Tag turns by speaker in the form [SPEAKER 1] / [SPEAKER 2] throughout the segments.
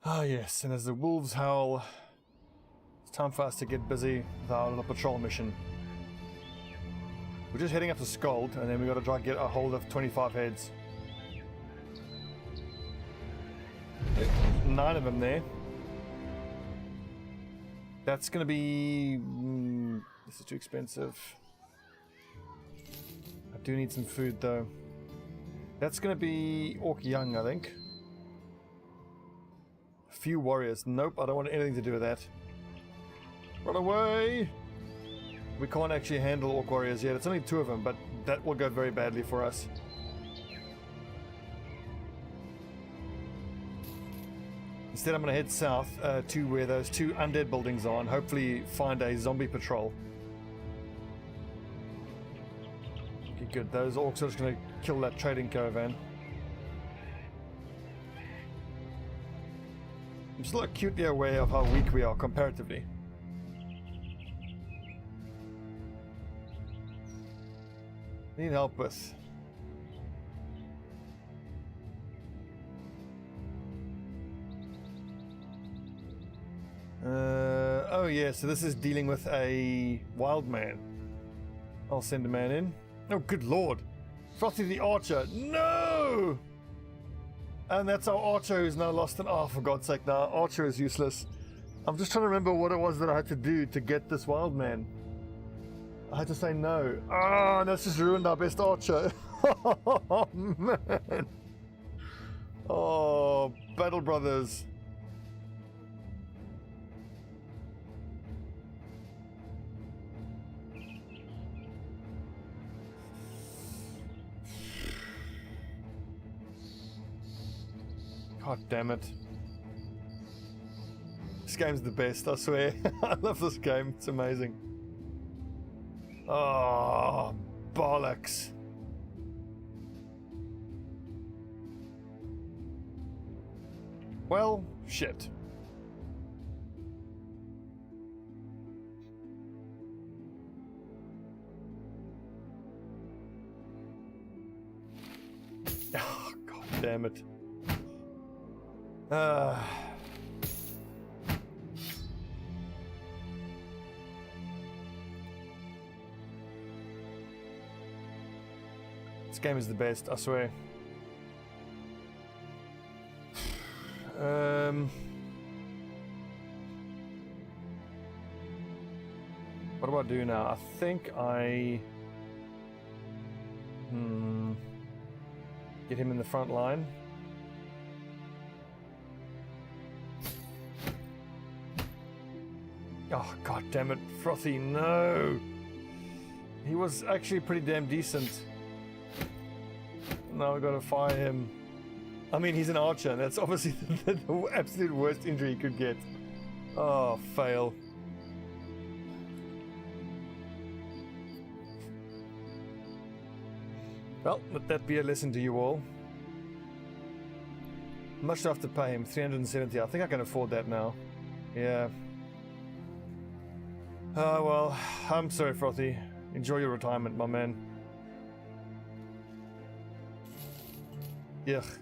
[SPEAKER 1] Ah, yes, and as the wolves howl, it's time for us to get busy with our little patrol mission. We're just heading up to Scald, and then we got to try and get a hold of 25 heads. 9 of them there. That's going to be... this is too expensive. I do need some food, though. That's going to be Orc Young, I think. A few warriors. Nope, I don't want anything to do with that. Run away! We can't actually handle Orc warriors yet. It's only 2 of them, but that will go very badly for us. Instead, I'm going to head south to where those 2 undead buildings are and hopefully find a zombie patrol. Okay, good. Those orcs are just going to kill that trading caravan. I'm still acutely aware of how weak we are comparatively. Need help with. Oh yeah, so this is dealing with a wild man. I'll send a man in. Oh, good lord. Frothy the Archer. No! And that's our Archer who's now lost an... Oh, for God's sake, now Archer is useless. I'm just trying to remember what it was that I had to do to get this wild man. I had to say no. Ah, that's just ruined our best Archer. Oh, man. Oh, Battle Brothers. God damn it. This game's the best, I swear. I love this game. It's amazing. Oh, bollocks. Well, shit. Oh, God damn it. This game is the best, I swear. What do I do now? I think I... get him in the front line. Oh, God damn it, Frothy, no! He was actually pretty damn decent. Now we've got to fire him. I mean, he's an archer, and that's obviously the absolute worst injury he could get. Oh, fail. Well, let that be a lesson to you all. How much do I have to pay him? 370. I think I can afford that now. Yeah. Oh, well, I'm sorry, Frothy. Enjoy your retirement, my man. Yuck.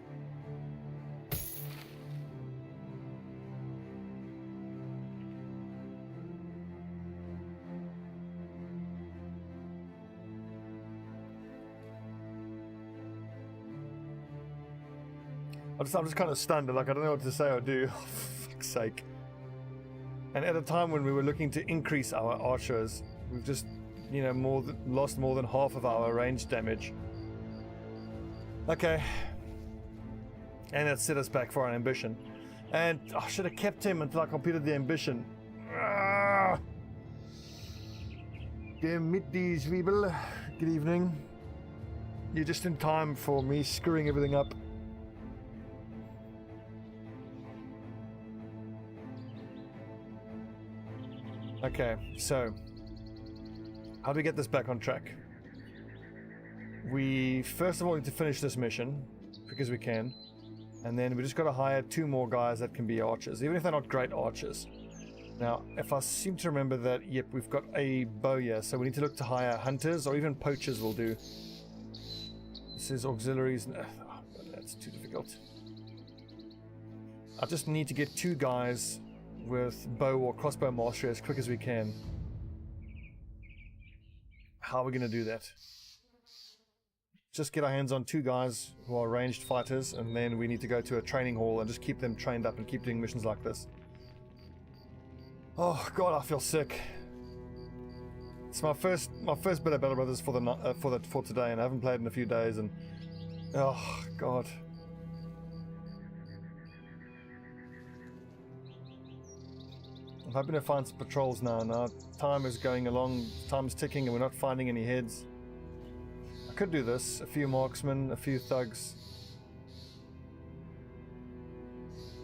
[SPEAKER 1] I'm just kind of stunned, like I don't know what to say or do. Oh, for fuck's sake. And at a time when we were looking to increase our archers, we've just, you know, lost more than half of our range damage. Okay. And that set us back for our ambition. And I should have kept him until I completed the ambition. Ah! Meet these people. Good evening. You're just in time for me screwing everything up. Okay, so how do we get this back on track? We first of all need to finish this mission because we can, and then we just got to hire 2 more guys that can be archers, even if they're not great archers. Now, if I seem to remember that, yep, we've got a bowyer, so we need to look to hire hunters or even poachers will do. This is auxiliaries. Oh, that's too difficult. I just need to get 2 guys with bow or crossbow mastery as quick as we can. How are we going to do that? Just get our hands on 2 guys who are ranged fighters, and then we need to go to a training hall and just keep them trained up and keep doing missions like this. Oh god, I feel sick. It's my first bit of Battle Brothers for today, and I haven't played in a few days, and oh god. I'm hoping to find some patrols now. Now time is going along, time's ticking, and we're not finding any heads. I could do this. A few marksmen, a few thugs,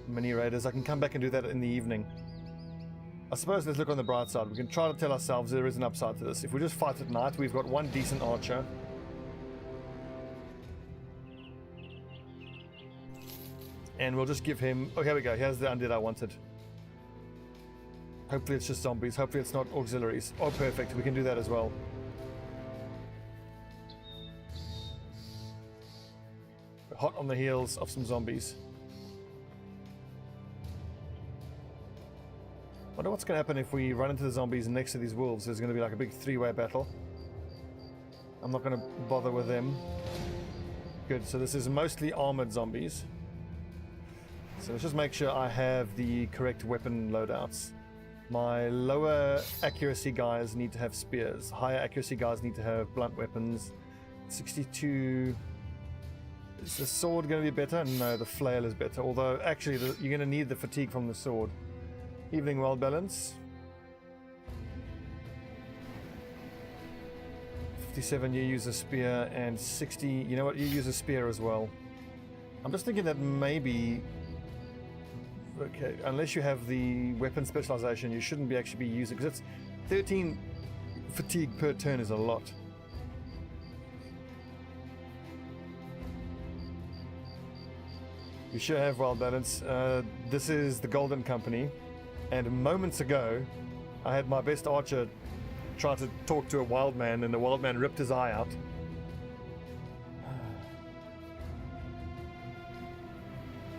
[SPEAKER 1] mini raiders. I can come back and do that in the evening. I suppose let's look on the bright side. We can try to tell ourselves there is an upside to this. If we just fight at night, we've got 1 decent archer. And we'll just give him... Oh, here we go. Here's the undead I wanted. Hopefully it's just zombies. Hopefully it's not auxiliaries. Oh, perfect. We can do that as well. We're hot on the heels of some zombies. I wonder what's going to happen if we run into the zombies next to these wolves. There's going to be like a big 3-way battle. I'm not going to bother with them. Good, so this is mostly armored zombies. So let's just make sure I have the correct weapon loadouts. My lower accuracy guys need to have spears. Higher accuracy guys need to have blunt weapons. 62... Is the sword going to be better? No, the flail is better. Although, actually, you're going to need the fatigue from the sword. Evening well balance. 57, you use a spear, and 60, you know what, you use a spear as well. I'm just thinking that maybe, okay, unless you have the weapon specialization, you shouldn't actually be using, because it's 13 fatigue per turn is a lot. You sure have well balance. This is the Golden Company. And moments ago, I had my best archer try to talk to a wild man, and the wild man ripped his eye out.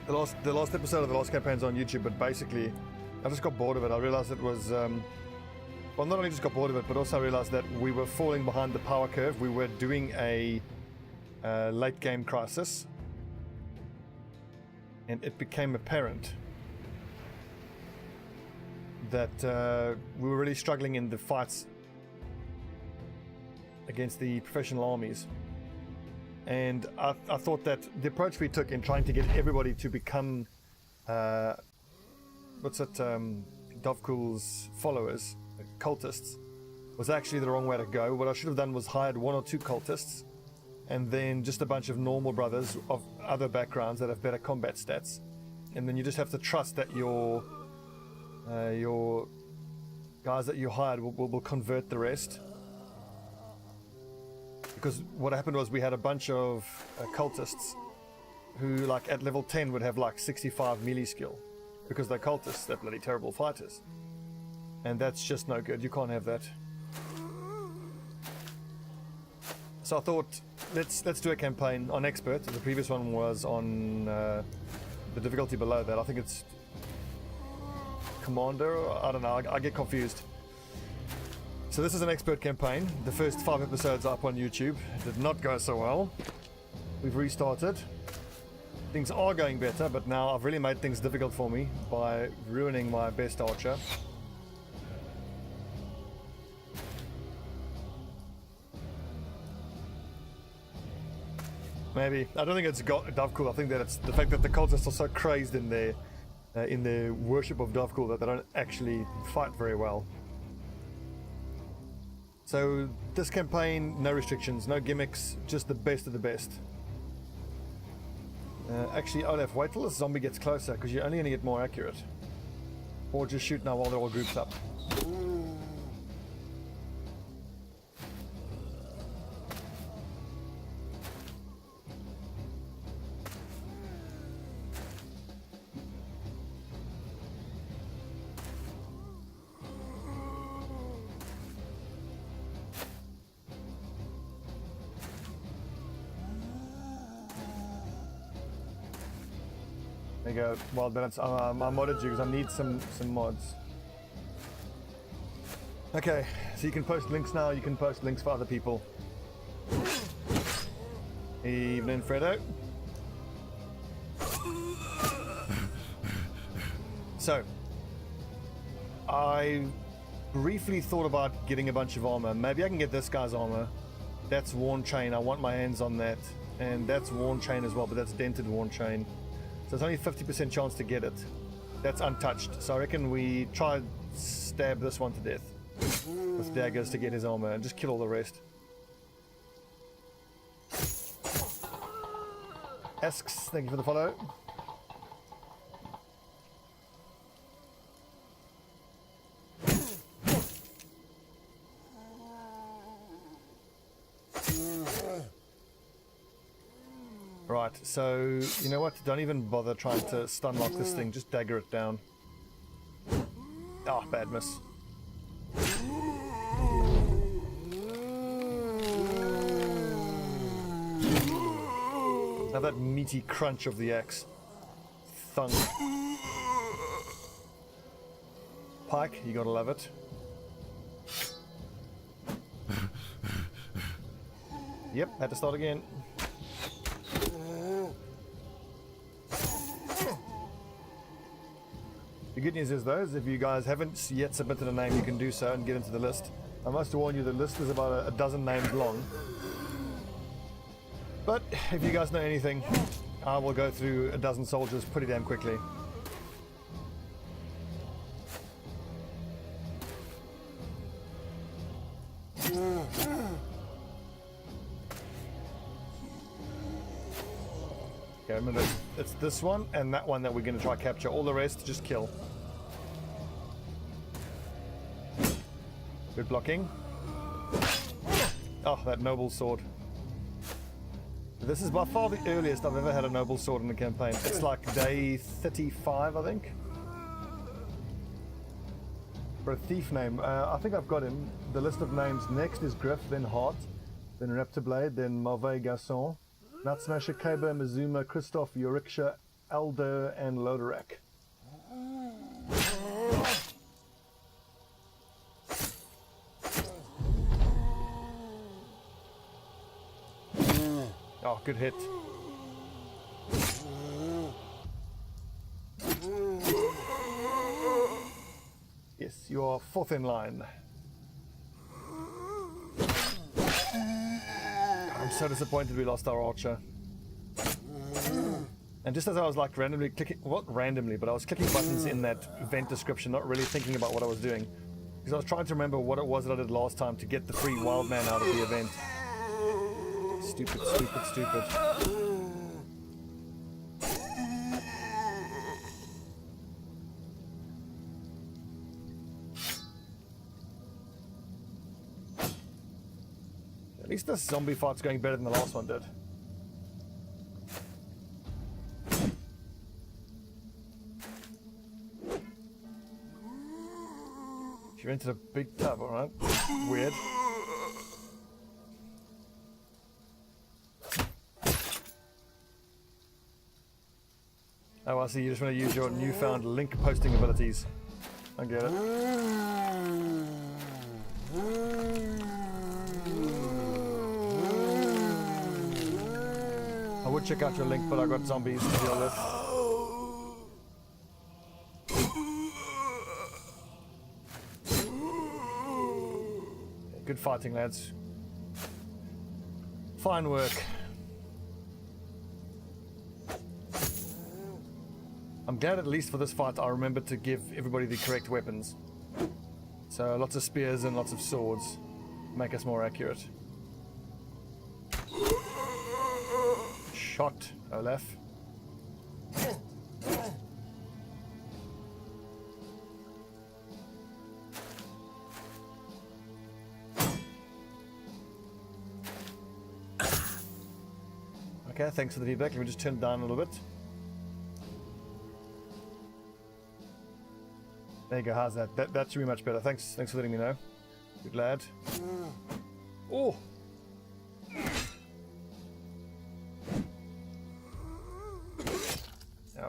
[SPEAKER 1] The last episode of the last campaign's on YouTube, but basically, I just got bored of it. I realized it was, well, not only just got bored of it, but also I realized that we were falling behind the power curve. We were doing a late game crisis, and it became apparent that we were really struggling in the fights against the professional armies. And I thought that the approach we took in trying to get everybody to become Dovkul's followers, cultists, was actually the wrong way to go. What I should have done was hired 1 or 2 cultists, and then just a bunch of normal brothers of other backgrounds that have better combat stats. And then you just have to trust that your guys that you hired will convert the rest. Because what happened was we had a bunch of cultists who, like, at level 10 would have like 65 melee skill. Because they're cultists, they're bloody terrible fighters. And that's just no good, you can't have that. So I thought, let's do a campaign on expert. The previous one was on the difficulty below that. I think it's commander, I don't know, I get confused. So this is an expert campaign. The first 5 episodes are up on YouTube. It did not go so well. We've restarted. Things are going better, but now I've really made things difficult for me by ruining my best archer. Maybe. I don't think it's Dovkul. I think that it's the fact that the cultists are so crazed in their worship of Dovkul that they don't actually fight very well. So this campaign, no restrictions, no gimmicks, just the best of the best. Actually, Olaf, wait till the zombie gets closer, because you're only going to get more accurate. Or just shoot now while they're all grouped up. There you go. Wild balance. I modded you because I need some mods. Okay, so you can post links now. You can post links for other people. Evening, Fredo. So, I briefly thought about getting a bunch of armor. Maybe I can get this guy's armor. That's worn chain. I want my hands on that. And that's worn chain as well, but that's dented worn chain. So it's only 50% chance to get it. That's untouched. So I reckon we try stab this one to death with daggers to get his armor and just kill all the rest. Asks, thank you for the follow. Right, so you know what? Don't even bother trying to stun lock this thing. Just dagger it down. Ah, bad miss. Now that meaty crunch of the axe. Thunk. Pike, you gotta love it. Yep, had to start again. The good news is though, if you guys haven't yet submitted a name, you can do so and get into the list. I must warn you, the list is about a dozen names long. But if you guys know anything, I will go through a dozen soldiers pretty damn quickly. Okay, remember, it's this one and that one that we're going to try to capture. All the rest, just kill. Good blocking. Oh, that noble sword. This is by far the earliest I've ever had a noble sword in the campaign. It's like day 35, I think. For a thief name, I think I've got him. The list of names next is Griff, then Hart, then Reptiblade, then Mauvais Garçon, Nutsmasher, Kaber, Mizuma, Christoph, Euriksha, Aldo, and Lodorak. Oh, good hit. Yes, you are fourth in line. I'm so disappointed we lost our archer. And just as I was like randomly clicking, well, not randomly, but I was clicking buttons in that event description, not really thinking about what I was doing. Because I was trying to remember what it was that I did last time to get the free wild man out of the event. Stupid, stupid, stupid. At least this zombie fight's going better than the last one did. She rented a big tub, alright? Weird. Oh, I see, you just want to use your newfound link posting abilities. I get it. I would check out your link, but I got zombies to deal with. Good fighting, lads. Fine work. I'm glad at least for this fight I remembered to give everybody the correct weapons. So lots of spears and lots of swords make us more accurate. Shot, Olaf. Okay, thanks for the feedback. Let me just turn it down a little bit. There you go, how's that? That should be much better. Thanks for letting me know. Good lad. Oh!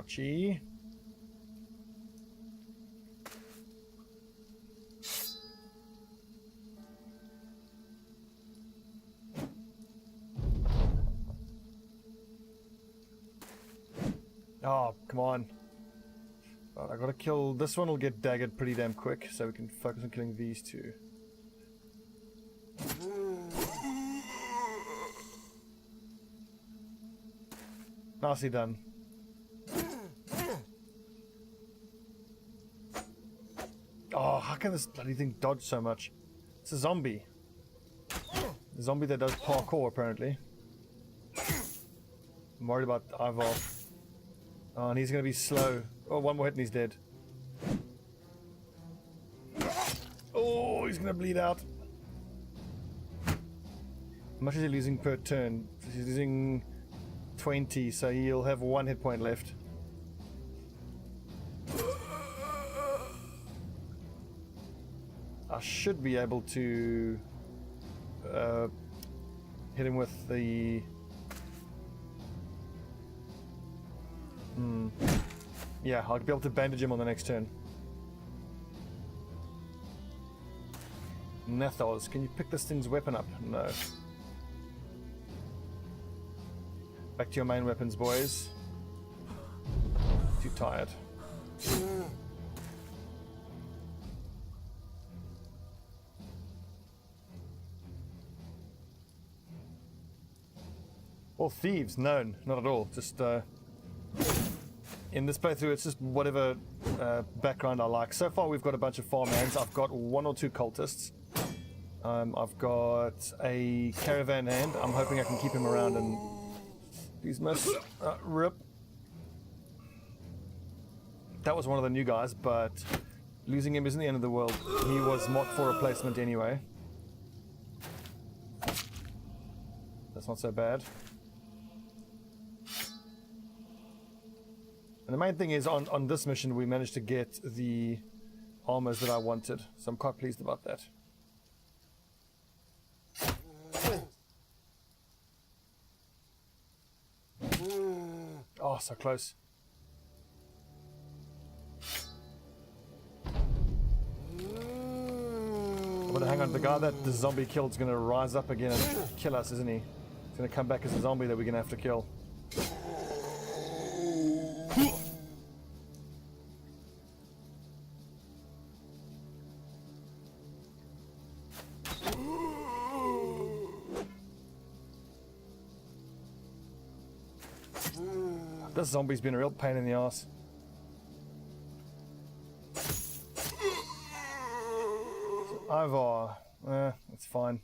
[SPEAKER 1] Ouchie. Oh, come on. Right, I gotta kill... This one will get daggered pretty damn quick, so we can focus on killing these two. Nicely done. Oh, how can this bloody thing dodge so much? It's a zombie. A zombie that does parkour, apparently. I'm worried about Ivor. Oh, and he's going to be slow. Oh, one more hit and he's dead. Oh, he's going to bleed out. How much is he losing per turn? He's losing 20, so he'll have 1 hit point left. I should be able to hit him with the... Yeah, I'll be able to bandage him on the next turn. Nethos, can you pick this thing's weapon up? No. Back to your main weapons, boys. Too tired. Or thieves? No, not at all. Just in this playthrough, it's just whatever background I like. So far, we've got a bunch of farmhands. I've got 1 or 2 cultists. I've got a caravan hand. I'm hoping I can keep him around and please miss. Rip. That was one of the new guys, but losing him isn't the end of the world. He was marked for replacement anyway. That's not so bad. And the main thing is, on this mission, we managed to get the armors that I wanted, so I'm quite pleased about that. Oh, so close. But hang on, the guy that the zombie killed is going to rise up again and kill us, isn't he? He's going to come back as a zombie that we're going to have to kill. This zombie's been a real pain in the ass. Ivor, that's fine.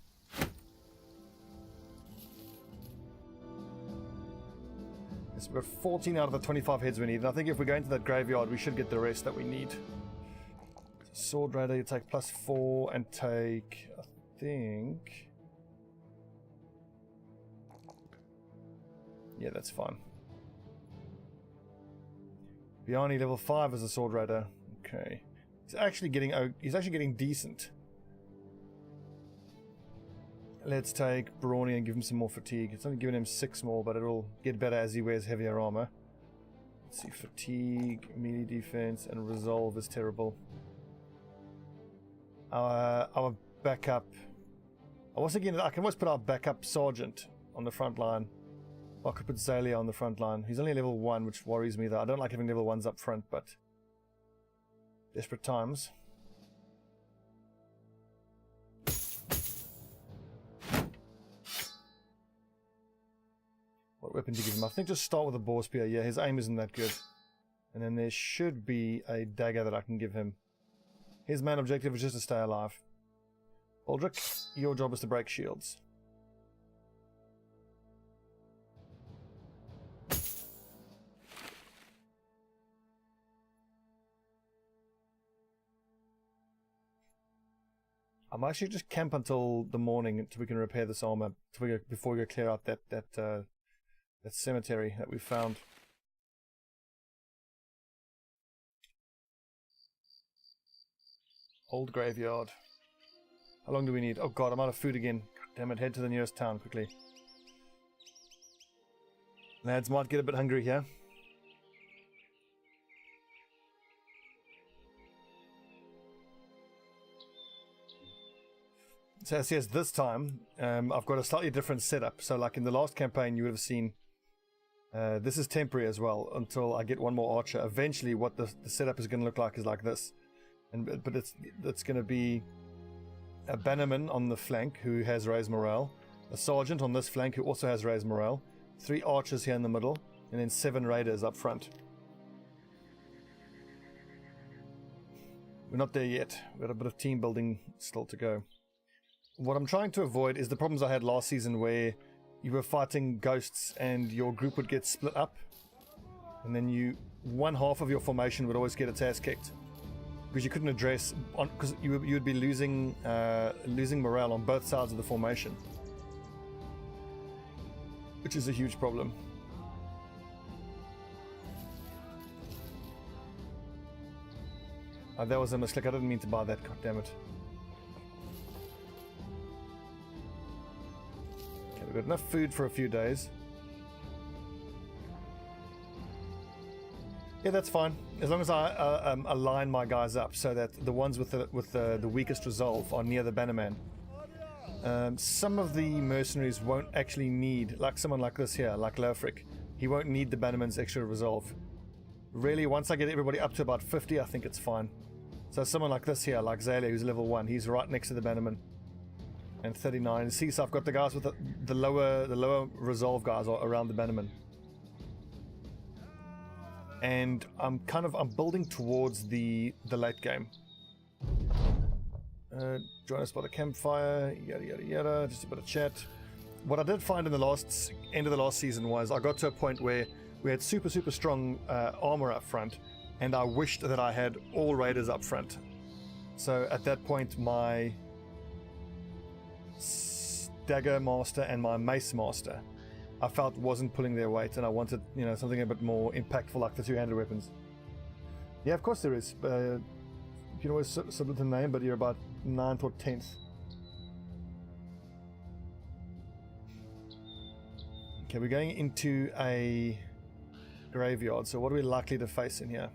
[SPEAKER 1] Yes, we've got 14 out of the 25 heads we need, and I think if we go into that graveyard, we should get the rest that we need. Sword Raider, you take +4 and take, I think... Yeah, that's fine. Bjarni level 5 as a Sword Raider. Okay. He's actually getting decent. Let's take Brawny and give him some more fatigue. It's only giving him 6 more, but it'll get better as he wears heavier armor. Let's see, fatigue, melee defense, and resolve is terrible. Our backup... I was thinking I can always put our backup sergeant on the front line. I could put Zalia on the front line. He's only level 1, which worries me though. I don't like having level 1s up front, but... Desperate times. What weapon do you give him? I think just start with a boar spear. Yeah, his aim isn't that good. And then there should be a dagger that I can give him. His main objective is just to stay alive. Aldrich, your job is to break shields. I might actually just camp until the morning until we can repair this armor before we go clear out that cemetery that we found. Old graveyard. How long do we need? Oh god, I'm out of food again. God damn it, head to the nearest town quickly. Lads might get a bit hungry here. So as yes, this time I've got a slightly different setup. So like in the last campaign, you would have seen this is temporary as well until I get one more archer. Eventually, what the setup is going to look like is like this, but it's going to be a bannerman on the flank who has raised morale, a sergeant on this flank who also has raised morale, 3 archers here in the middle, and then 7 raiders up front. We're not there yet. We've got a bit of team building still to go. What I'm trying to avoid is the problems I had last season where you were fighting ghosts and your group would get split up, and then one half of your formation would always get its ass kicked because you couldn't address, because you would be losing morale on both sides of the formation, which is a huge problem. That was a misclick. I didn't mean to buy that. God damn it. Okay, we've got enough food for a few days. Yeah, that's fine. As long as I align my guys up so that the ones with the weakest resolve are near the bannerman. Some of the mercenaries won't actually need, like someone like this here, like Lofric. He won't need the bannerman's extra resolve. Really, once I get everybody up to about 50, I think it's fine. So someone like this here, like Zalia, who's level 1, he's right next to the bannerman. And 39. See, so I've got the guys with the lower resolve guys are around the bannerman. And I'm building towards the late game. Join us by the campfire, yada yada yada, just a bit of chat. What I did find in the end of the last season was I got to a point where we had super strong armor up front, and I wished that I had all raiders up front. So at that point, my dagger master and my mace master, I felt wasn't pulling their weight, and I wanted, something a bit more impactful, like the 2-handed weapons. Yeah, of course there is. You can always submit the name, but you're about 9th or 10th. Okay, we're going into a graveyard. So what are we likely to face in here?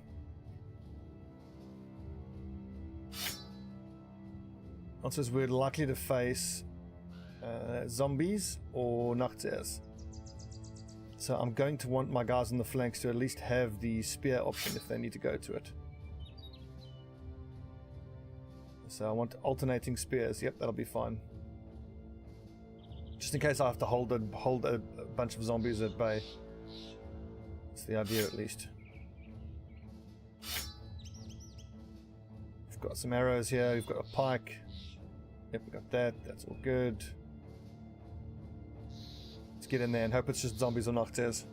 [SPEAKER 1] Answer is we're likely to face zombies or nachtzers. So I'm going to want my guys on the flanks to at least have the spear option if they need to go to it. So I want alternating spears. Yep, that'll be fine. Just in case I have to hold a bunch of zombies at bay. That's the idea, at least. We've got some arrows here. We've got a pike. Yep, we got that. That's all good. Let's get in there and hope it's just zombies or nachtzers.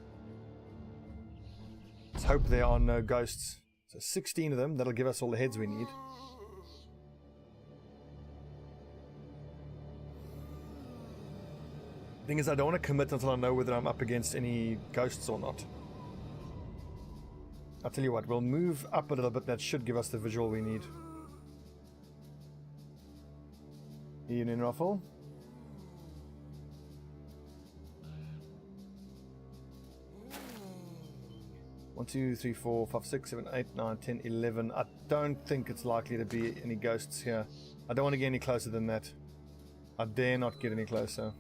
[SPEAKER 1] Let's hope there are no ghosts. So 16 of them. That'll give us all the heads we need. Thing is, I don't want to commit until I know whether I'm up against any ghosts or not. I'll tell you what, we'll move up a little bit. That should give us the visual we need. Evening, Ruffle. One, 2, 3, 4, 5, 6, 7, 8, 9, 10, 11. I don't think it's likely to be any ghosts here. I don't want to get any closer than that. I dare not get any closer.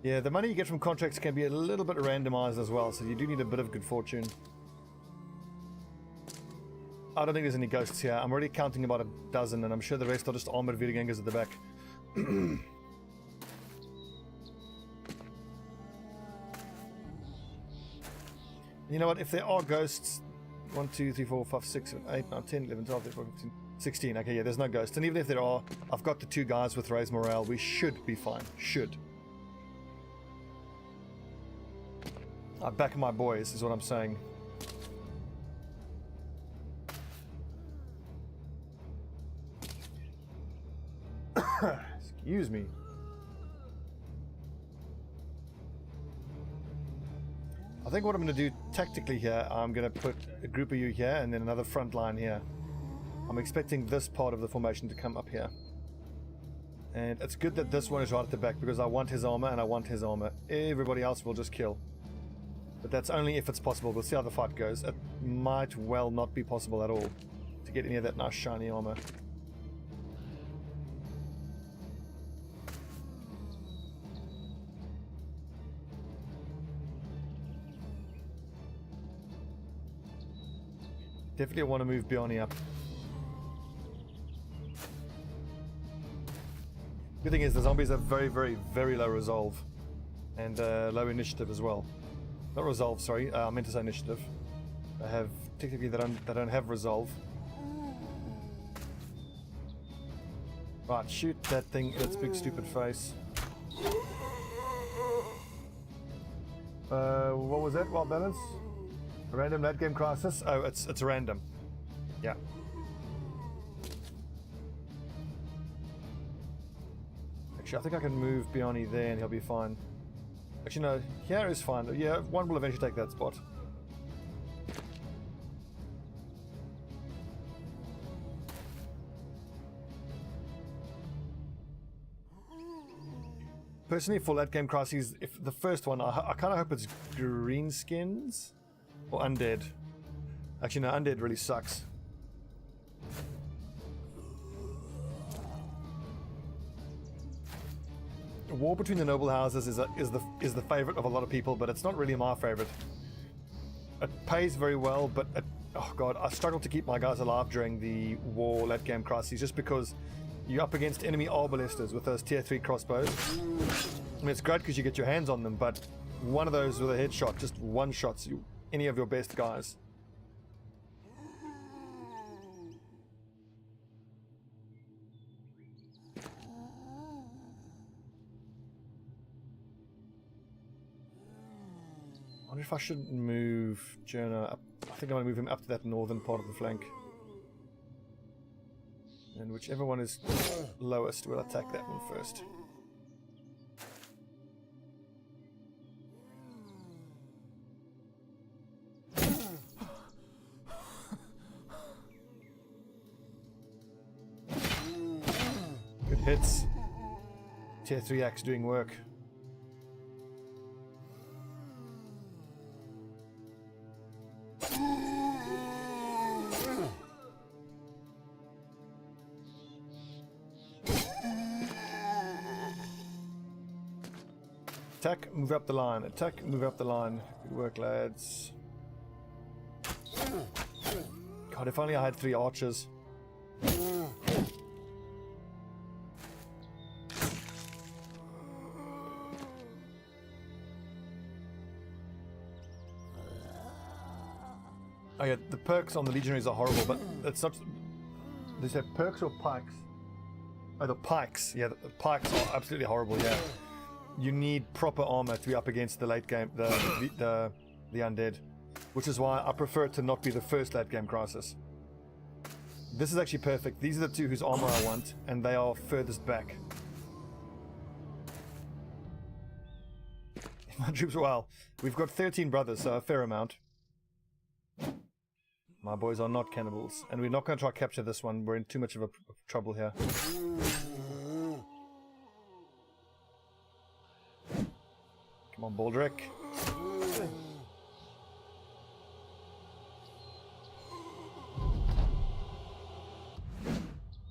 [SPEAKER 1] Yeah, the money you get from contracts can be a little bit randomized as well, so you do need a bit of good fortune. I don't think there's any ghosts here. I'm already counting about a dozen, and I'm sure the rest are just armored Vidagangers at the back. You know what? If there are ghosts, 1, 2, 3, 4, 5, 6, 7, 8, 9, 10, 11, 12, 13, 14, 15, 16. Okay, yeah, there's no ghosts. And even if there are, I've got the 2 guys with raised morale. We should be fine. Should. I back my boys, is what I'm saying. Excuse me. I think what I'm going to do tactically here, I'm going to put a group of you here and then another front line here. I'm expecting this part of the formation to come up here. And it's good that this one is right at the back because I want his armor and I want his armor. Everybody else will just kill. But that's only if it's possible. We'll see how the fight goes. It might well not be possible at all to get any of that nice shiny armor. Definitely want to move Bjarni up. Good thing is the zombies have very, very, very low resolve and low initiative as well. Not resolve, sorry. I meant to say initiative. They have technically they don't have resolve. Right, shoot that thing in its big stupid face. What was that? Wild balance? A random late game crisis? Oh, it's random. Yeah. Actually, I think I can move Bjarni there and he'll be fine. Actually, no, here is fine. Yeah, one will eventually take that spot. Personally, for late game crises, if the first one, I kind of hope it's greenskins or undead. Actually, no, undead really sucks. War between the noble houses is the favorite of a lot of people, but it's not really my favorite. It pays very well, but oh god, I struggle to keep my guys alive during the war late game crises just because you're up against enemy arbalesters with those tier 3 crossbows. I mean, it's great because you get your hands on them, but one of those with a headshot just one shots you, any of your best guys. I wonder if I should move Jonah up. I think I'm going to move him up to that northern part of the flank. And whichever one is lowest, we'll attack that one first. Good hits. Tier 3 axe doing work. Attack, move up the line. Attack, move up the line. Good work, lads. God, if only I had 3 archers. Oh yeah, the perks on the legionaries are horrible, but it's not... They say perks or pikes? Oh, the pikes. Yeah, the pikes are absolutely horrible, yeah. You need proper armor to be up against the late game, the undead, which is why I prefer it to not be the first late game crisis. This is actually perfect. These are the 2 whose armor I want, and they are furthest back. My troops, well, we've got 13 brothers, so a fair amount. My boys are not cannibals, and we're not going to try to capture this one. We're in too much of a trouble here. Come on, Baldric.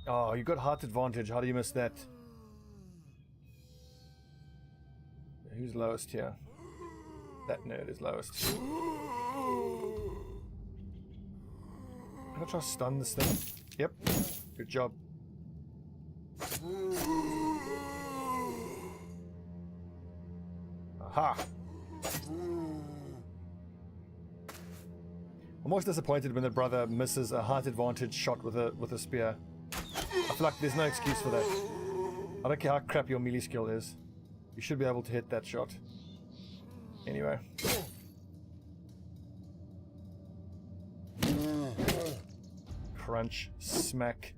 [SPEAKER 1] Oh, you got heart advantage. How do you miss that? Who's lowest here? That nerd is lowest. Can I try to stun this thing? Yep. Good job. Aha! I'm always disappointed when the brother misses a height advantage shot with a spear. I feel like there's no excuse for that. I don't care how crap your melee skill is. You should be able to hit that shot. Anyway. Crunch. Smack.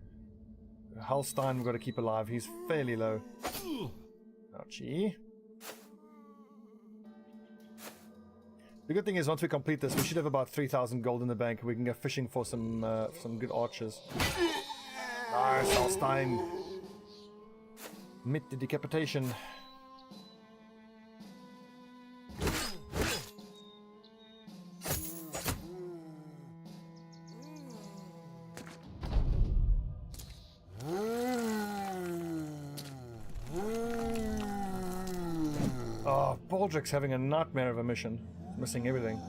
[SPEAKER 1] Halstein we've got to keep alive. He's fairly low. Ouchie. The good thing is, once we complete this, we should have about 3,000 gold in the bank. We can go fishing for some good archers. Nice, Halstein. Meet the decapitation. Oh, Baldric's having a nightmare of a mission. He's missing everything.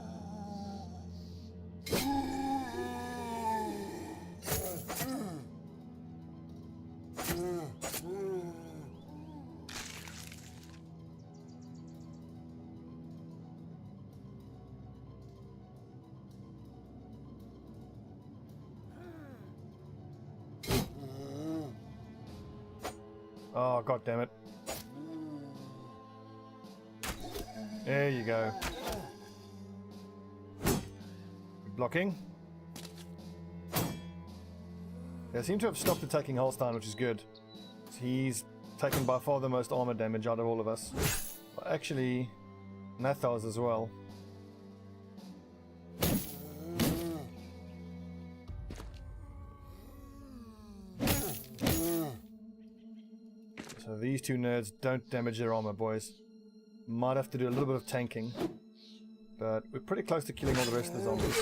[SPEAKER 1] Oh, god damn it. There you go. Blocking. They seem to have stopped attacking Holstein, which is good. He's taken by far the most armor damage out of all of us. But actually, Nathos as well. So these two nerds don't damage their armor, boys. Might have to do a little bit of tanking. But we're pretty close to killing all the rest of the zombies.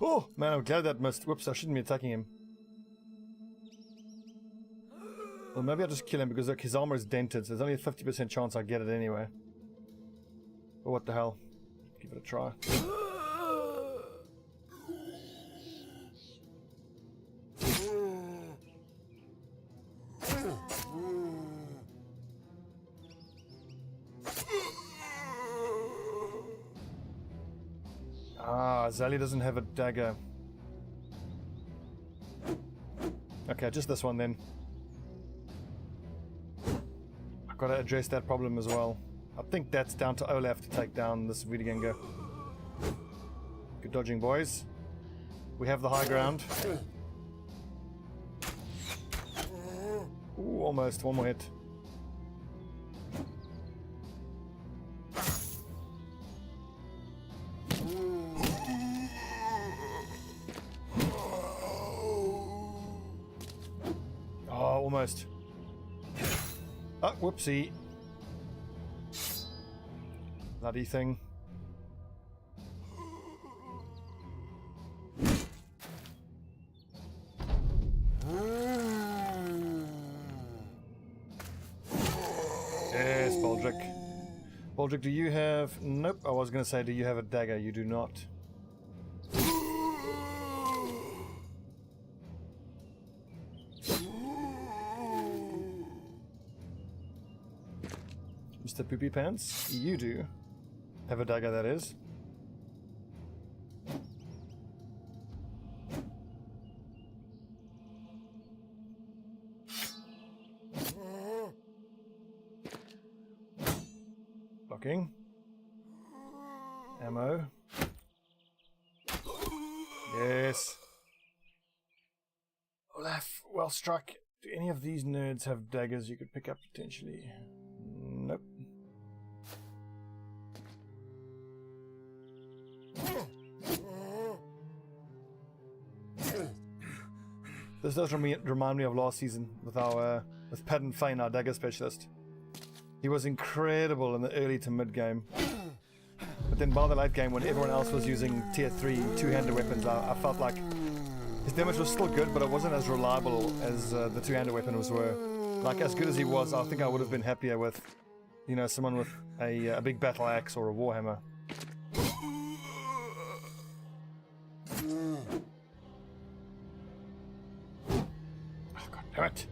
[SPEAKER 1] Oh, man, I'm glad that missed. Whoops, I shouldn't be attacking him. Well, maybe I'll just kill him because look, his armor is dented, so there's only a 50% chance I get it anyway. But what the hell? Give it a try. Ah, Zali doesn't have a dagger. Okay, just this one then. I've got to address that problem as well. I think that's down to Olaf to take down this Wiedeganger. Good dodging, boys. We have the high ground. Ooh, almost. One more hit. Oh, almost. Oh, whoopsie. Bloody thing. Yes, Baldric. Baldric, do you have... Nope, I was going to say, do you have a dagger? You do not. Mr. Poopy Pants, you do have a dagger, that is. Blocking. Ammo. Yes. Olaf, well struck. Do any of these nerds have daggers you could pick up potentially? Nope. This does remind me of last season with our with Padden Fane, our dagger specialist. He was incredible in the early to mid game, but then by the late game, when everyone else was using tier 3 two-handed weapons, I felt like his damage was still good, but it wasn't as reliable as the two-handed weapons were. Like, as good as he was, I think I would have been happier with, you know, someone with a big battle axe or a warhammer. Oh, God damn it.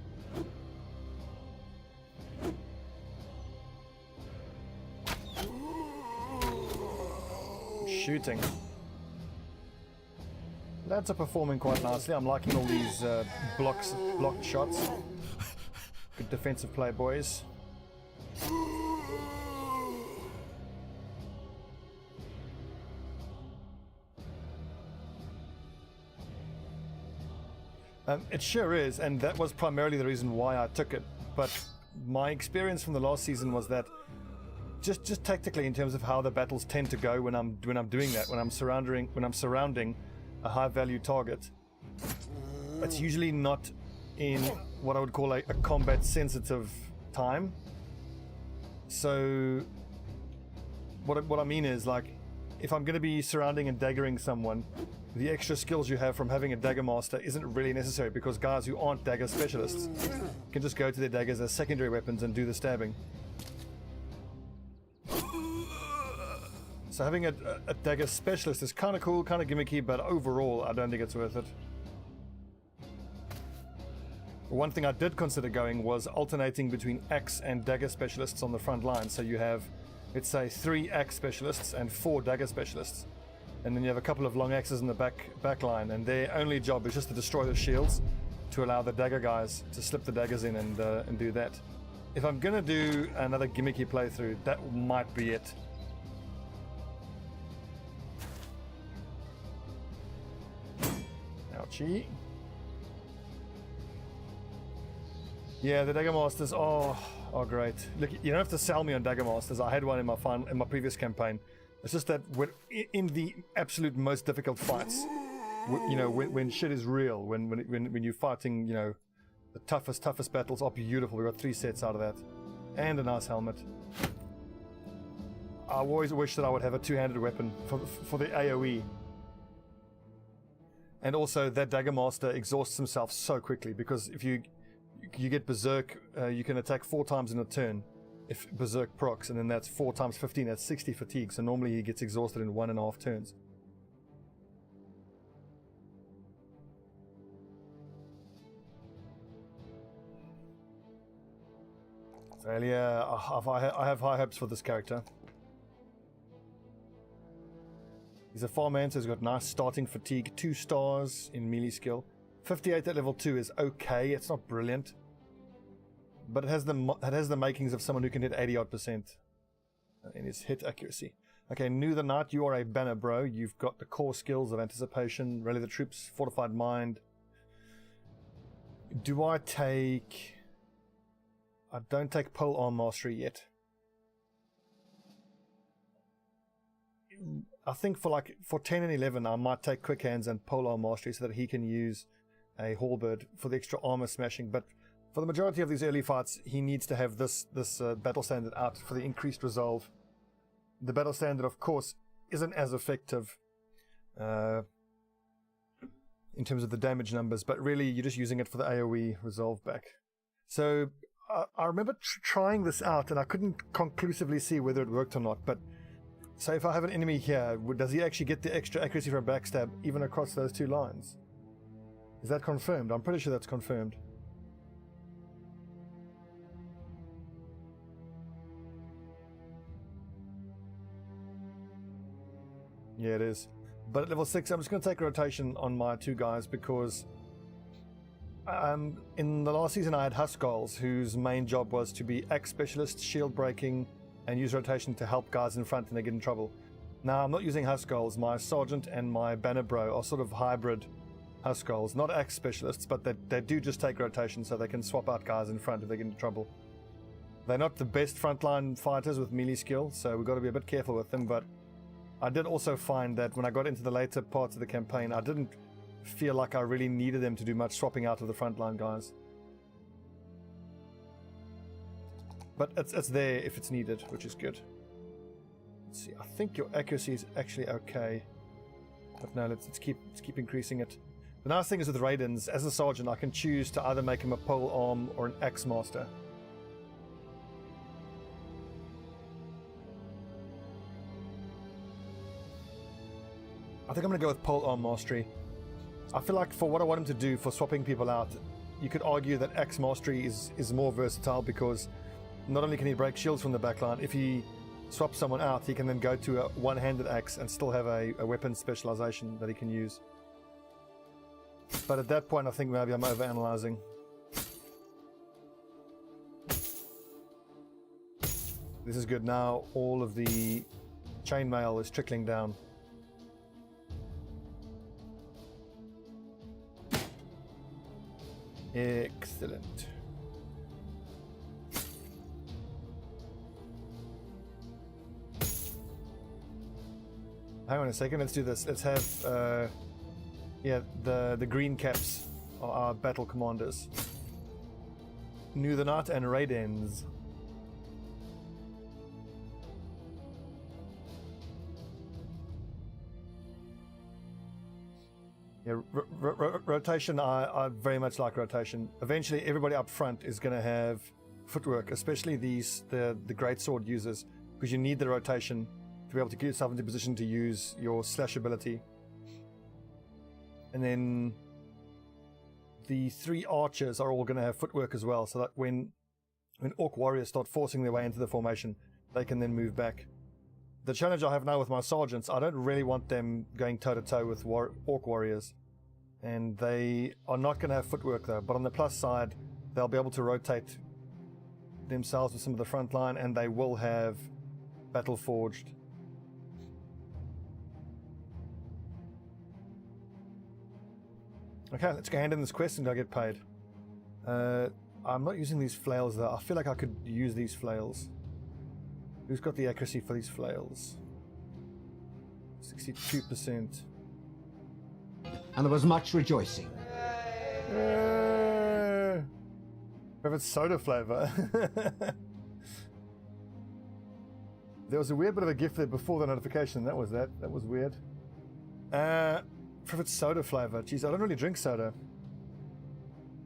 [SPEAKER 1] Shooting. Lads are performing quite nicely. I'm liking all these blocked shots. Good defensive play, boys. It sure is, and that was primarily the reason why I took it. But my experience from the last season was that just tactically in terms of how the battles tend to go when I'm doing that, when I'm surrounding a high value target, it's usually not in what I would call a combat sensitive time. So what I mean is, like, if I'm going to be surrounding and daggering someone, the extra skills you have from having a dagger master isn't really necessary, because guys who aren't dagger specialists can just go to their daggers as secondary weapons and do the stabbing. So having a dagger specialist is kind of cool, kind of gimmicky, but overall I don't think it's worth it. One thing I did consider going was alternating between axe and dagger specialists on the front line. So you have, let's say, 3 axe specialists and 4 dagger specialists, and then you have a couple of long axes in the back line, and their only job is just to destroy the shields to allow the dagger guys to slip the daggers in and do that. If I'm gonna do another gimmicky playthrough, that might be it. Ouchie. Yeah, the Dagger Masters are great. Look, you don't have to sell me on Dagger Masters. I had one in my previous campaign. It's just that in the absolute most difficult fights, you know, when shit is real, when you're fighting, you know, the toughest battles are beautiful. We got 3 sets out of that, and a nice helmet. I always wish that I would have a 2-handed weapon for the AOE. And also, that Dagger Master exhausts himself so quickly, because if you get Berserk, you can attack 4 times in a turn if Berserk procs, and then that's 4 times 15, that's 60 fatigue, so normally he gets exhausted in 1.5 turns. Well, yeah, I have high hopes for this character. He's a farmhand, so he's got nice starting fatigue, 2 stars in melee skill. 58 at level 2 is okay, it's not brilliant, but it has the makings of someone who can hit 80% in his hit accuracy. Okay, New the Knight, you are a banner bro. You've got the core skills of anticipation, rally the troops, fortified mind. Do I take... I don't take polearm mastery yet. I think for 10 and 11 I might take quick hands and polearm mastery so that he can use a halberd for the extra armor smashing, but for the majority of these early fights he needs to have this battle standard out for the increased resolve. The battle standard, of course, isn't as effective in terms of the damage numbers, but really you're just using it for the AoE resolve back. So I remember trying this out and I couldn't conclusively see whether it worked or not, but so if I have an enemy here, does he actually get the extra accuracy from backstab even across those 2 lines? Is that confirmed? I'm pretty sure that's confirmed. Yeah, it is. But at level 6, I'm just going to take a rotation on my 2 guys, because in the last season I had Huskarls, whose main job was to be axe specialist, shield breaking, and use rotation to help guys in front when they get in trouble. Now I'm not using Huskarls. My sergeant and my banner bro are sort of hybrid Huskarls, not axe specialists, but they do just take rotation so they can swap out guys in front if they get into trouble. They're not the best frontline fighters with melee skill, so we've got to be a bit careful with them, but I did also find that when I got into the later parts of the campaign, I didn't feel like I really needed them to do much swapping out of the frontline guys. But it's there if it's needed, which is good. Let's see, I think your accuracy is actually okay. But no, let's keep increasing it. The nice thing is with Raidens, as a sergeant, I can choose to either make him a pole arm or an axe master. I think I'm going to go with pole arm mastery. I feel like for what I want him to do for swapping people out, you could argue that axe mastery is more versatile, because not only can he break shields from the backline, if he swaps someone out, he can then go to a one-handed axe and still have a weapon specialization that he can use. But at that point, I think maybe I'm overanalyzing. This is good. Now all of the chainmail is trickling down. Excellent. Hang on a second, let's do this. Let's have, yeah, the green caps are our battle commanders. New the Night and Raidens. Yeah, rotation, I very much like rotation. Eventually, everybody up front is going to have footwork, especially the greatsword users, because you need the rotation to be able to get yourself into position to use your slash ability. And then the 3 archers are all going to have footwork as well, so that when orc warriors start forcing their way into the formation, they can then move back. The challenge I have now with my sergeants, I don't really want them going toe-to-toe with orc warriors. And they are not going to have footwork though, but on the plus side, they'll be able to rotate themselves with some of the front line, and they will have battle forged. Okay, let's go hand in this quest and I'll get paid. I'm not using these flails though. I feel like I could use these flails. Who's got the accuracy for these flails? 62%.
[SPEAKER 2] And there was much rejoicing.
[SPEAKER 1] If it's soda flavor. There was a weird bit of a gift there before the notification. That was weird. If it's soda flavor. Jeez, I don't really drink soda.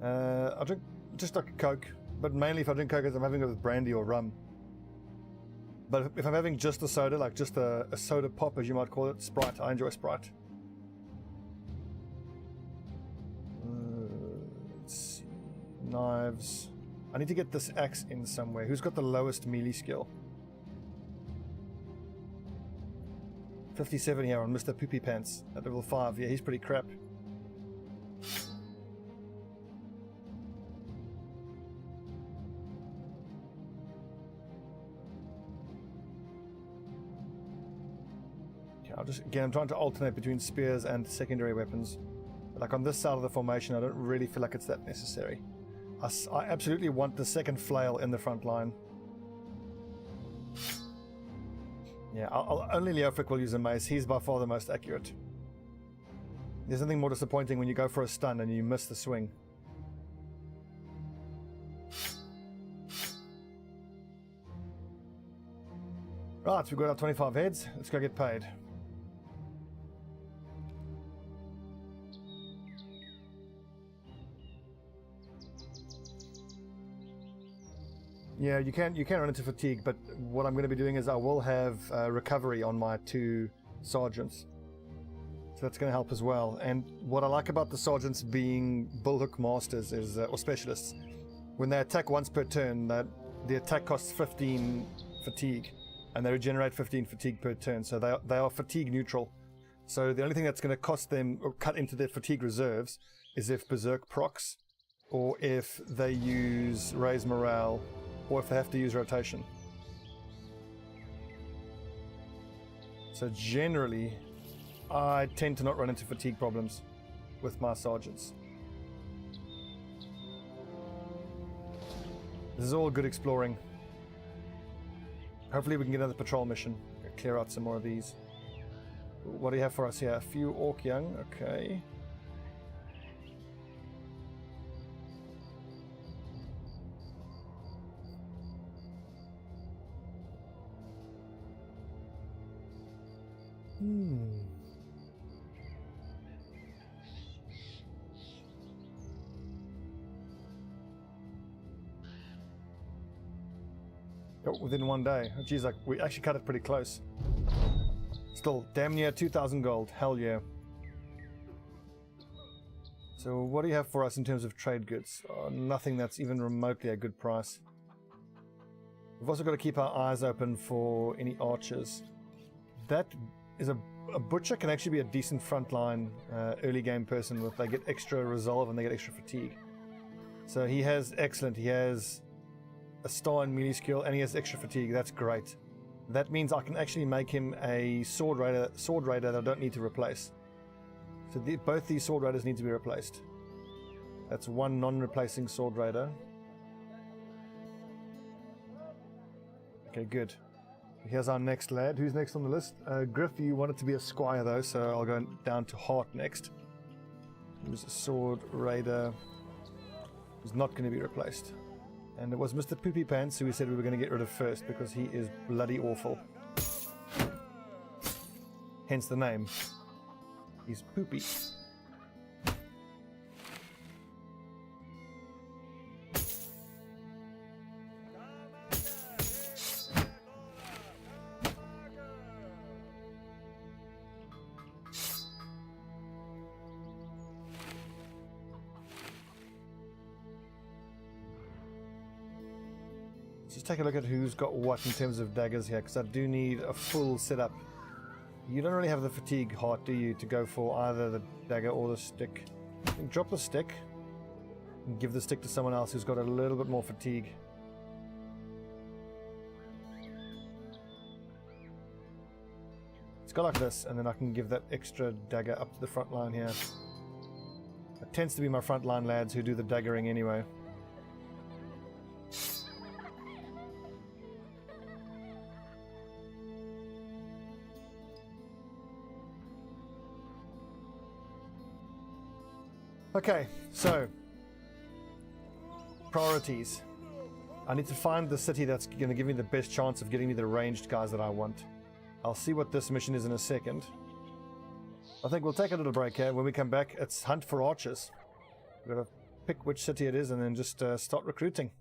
[SPEAKER 1] I drink just like a Coke. But mainly if I drink Coke, I'm having it with brandy or rum. But if I'm having just a soda, like just a soda pop, as you might call it, Sprite, I enjoy Sprite. Let's see. Knives. I need to get this axe in somewhere. Who's got the lowest melee skill? 57 here on Mr. Poopy Pants at level 5. Yeah, he's pretty crap. I'm trying to alternate between spears and secondary weapons. Like on this side of the formation, I don't really feel like it's that necessary. I absolutely want the second flail in the front line. Yeah, only Leofric will use a mace. He's by far the most accurate. There's nothing more disappointing when you go for a stun and you miss the swing. Right, we've got our 25 heads. Let's go get paid. Yeah, you can run into fatigue, but what I'm going to be doing is I will have recovery on my 2 sergeants. So that's going to help as well. And what I like about the sergeants being bullhook masters is, or specialists, when they attack once per turn, the attack costs 15 fatigue, and they regenerate 15 fatigue per turn. So they are fatigue neutral. So the only thing that's going to cost them or cut into their fatigue reserves is if Berserk procs, or if they use raise morale, or if they have to use rotation. So generally, I tend to not run into fatigue problems with my sergeants. This is all good exploring. Hopefully we can get another patrol mission. Clear out some more of these. What do you have for us here? A few orc young, okay. Oh, within one day. Oh, geez, like we actually cut it pretty close. Still, damn near 2,000 gold. Hell yeah. So what do you have for us in terms of trade goods? Oh, nothing that's even remotely a good price. We've also got to keep our eyes open for any archers. That is a butcher can actually be a decent frontline early game person with they get extra resolve and they get extra fatigue. So he has excellent. He has a star in melee skill and he has extra fatigue. That's great. That means I can actually make him a sword raider that I don't need to replace. So both these sword raiders need to be replaced. That's one non-replacing sword raider. Okay, good. Here's our next lad. Who's next on the list? Griff, you wanted to be a squire though, so I'll go down to Hart next. Who's a sword raider. Who's not going to be replaced. And it was Mr. Poopy Pants who we said we were going to get rid of first because he is bloody awful. Hence the name. He's poopy. Just take a look at who's got what in terms of daggers here, because I do need a full setup. You don't really have the fatigue heart, do you, to go for either the dagger or the stick. You can drop the stick and give the stick to someone else who's got a little bit more fatigue. Let's go like this, and then I can give that extra dagger up to the front line here. It tends to be my front line lads who do the daggering anyway. Okay, so priorities. I need to find the city that's going to give me the best chance of getting me the ranged guys that I want. I'll see what this mission is in a second. I think we'll take a little break here. When we come back, it's hunt for archers. We've got to pick which city it is and then just start recruiting.